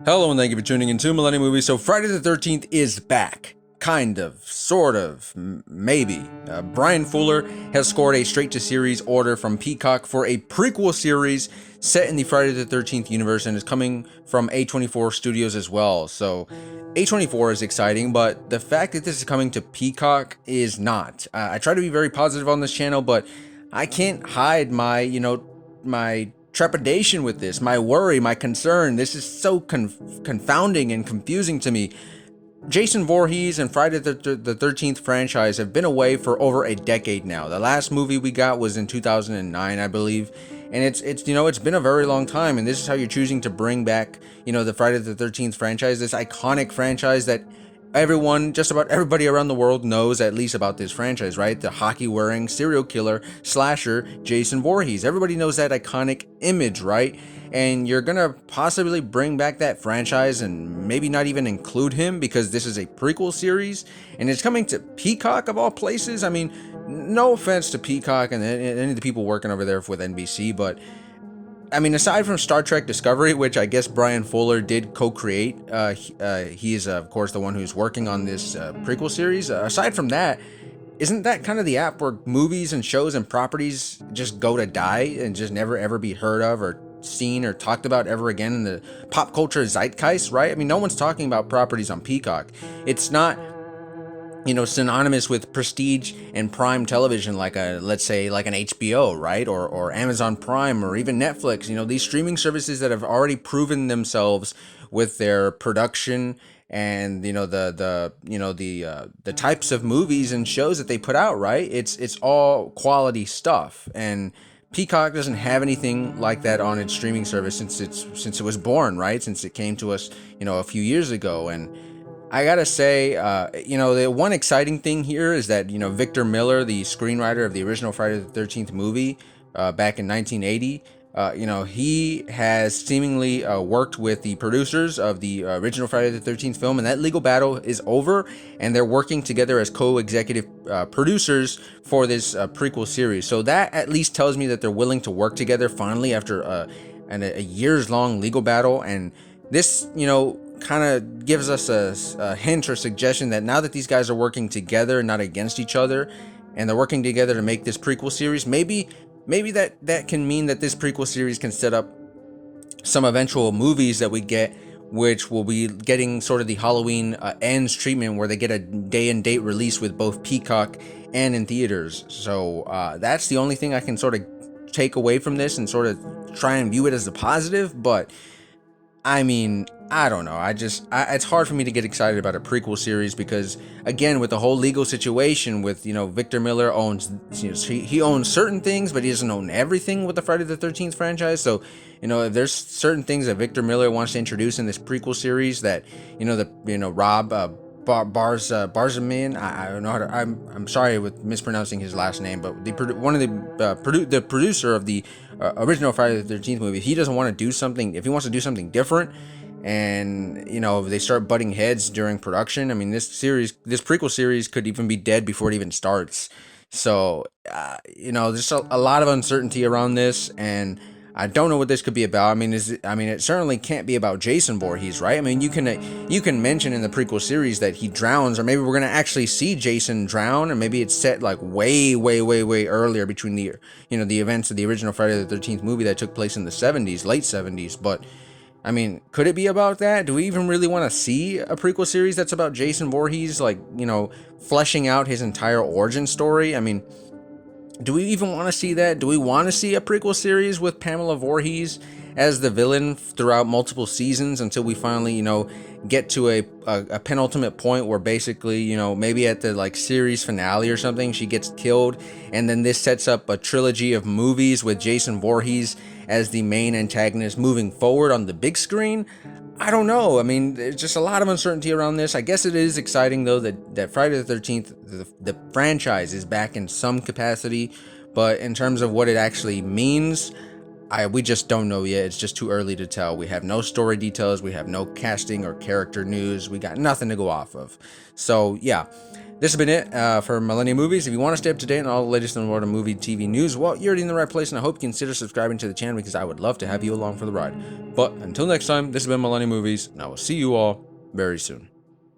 Hello and thank you for tuning in to Millennium Movies. So Friday the 13th is back. Kind of, sort of, maybe. Brian Fuller has scored a straight-to-series order from Peacock for a prequel series set in the Friday the 13th universe and is coming from A24 Studios as well. So A24 is exciting, but the fact that this is coming to Peacock is not. I try to be very positive on this channel, but I can't hide my trepidation with this, my worry, my concern. This is so confounding and confusing to me. Jason Voorhees and Friday the 13th franchise have been away for over a decade now. The last movie we got was in 2009, I believe. And it's been a very long time, and this is how you're choosing to bring back, the Friday the 13th franchise, this iconic franchise that just about everybody around the world knows at least about this franchise, right? The hockey-wearing serial killer slasher Jason Voorhees. Everybody knows that iconic image, right? And you're gonna possibly bring back that franchise and maybe not even include him because this is a prequel series and it's coming to Peacock of all places. I mean, no offense to Peacock and any of the people working over there with NBC, but I mean, aside from Star Trek Discovery, which I guess Brian Fuller did co-create, he is, of course, the one who's working on this prequel series. Aside from that, isn't that kind of the app where movies and shows and properties just go to die and just never ever be heard of or seen or talked about ever again in the pop culture zeitgeist, right? I mean, no one's talking about properties on Peacock. It's not synonymous with prestige and prime television like let's say like an HBO, right? Or Amazon Prime or even Netflix, these streaming services that have already proven themselves with their production and the types of movies and shows that they put out, right? It's all quality stuff, and Peacock doesn't have anything like that on its streaming service since it was born, right? Since it came to us, a few years ago. And I gotta say, the one exciting thing here is that, Victor Miller, the screenwriter of the original Friday the 13th movie back in 1980, he has seemingly worked with the producers of the original Friday the 13th film, and that legal battle is over, and they're working together as co-executive producers for this prequel series. So that at least tells me that they're willing to work together finally after a years-long legal battle, and this, kind of gives us a hint or suggestion that now that these guys are working together, not against each other, and they're working together to make this prequel series, maybe that can mean that this prequel series can set up some eventual movies that we get, which will be getting sort of the Halloween Ends treatment, where they get a day and date release with both Peacock and in theaters. So that's the only thing I can sort of take away from this and sort of try and view it as a positive. But I mean, I don't know. It's hard for me to get excited about a prequel series because, again, with the whole legal situation with, Victor Miller owns, he owns certain things, but he doesn't own everything with the Friday the 13th franchise. So, if there's certain things that Victor Miller wants to introduce in this prequel series that, Rob Barzamin, I don't know how to, I'm sorry with mispronouncing his last name, but the producer of the original Friday the 13th movie, he doesn't want to do something. If he wants to do something different, and if they start butting heads during production, I mean, this prequel series could even be dead before it even starts. So there's a lot of uncertainty around this, and I don't know what this could be about. I mean, it certainly can't be about Jason Voorhees, right? I mean, you can mention in the prequel series that he drowns, or maybe we're gonna actually see Jason drown, or maybe it's set like way earlier between the the events of the original Friday the 13th movie that took place in the 70s, late 70s. But I mean, could it be about that? Do we even really want to see a prequel series that's about Jason Voorhees, like, fleshing out his entire origin story? I mean, do we even want to see that? Do we want to see a prequel series with Pamela Voorhees as the villain throughout multiple seasons until we finally, get to a penultimate point where basically, maybe at the like series finale or something, she gets killed, and then this sets up a trilogy of movies with Jason Voorhees as the main antagonist moving forward on the big screen? I don't know. I mean, there's just a lot of uncertainty around this. I guess it is exciting, though, that Friday the 13th, the franchise, is back in some capacity. But in terms of what it actually means, we just don't know yet. It's just too early to tell. We have no story details. We have no casting or character news. We got nothing to go off of. So, yeah. This has been it for Millennium Movies. If you want to stay up to date on all the latest in the world of movie, TV news, well, you're in the right place, and I hope you consider subscribing to the channel because I would love to have you along for the ride. But until next time, this has been Millennium Movies, and I will see you all very soon.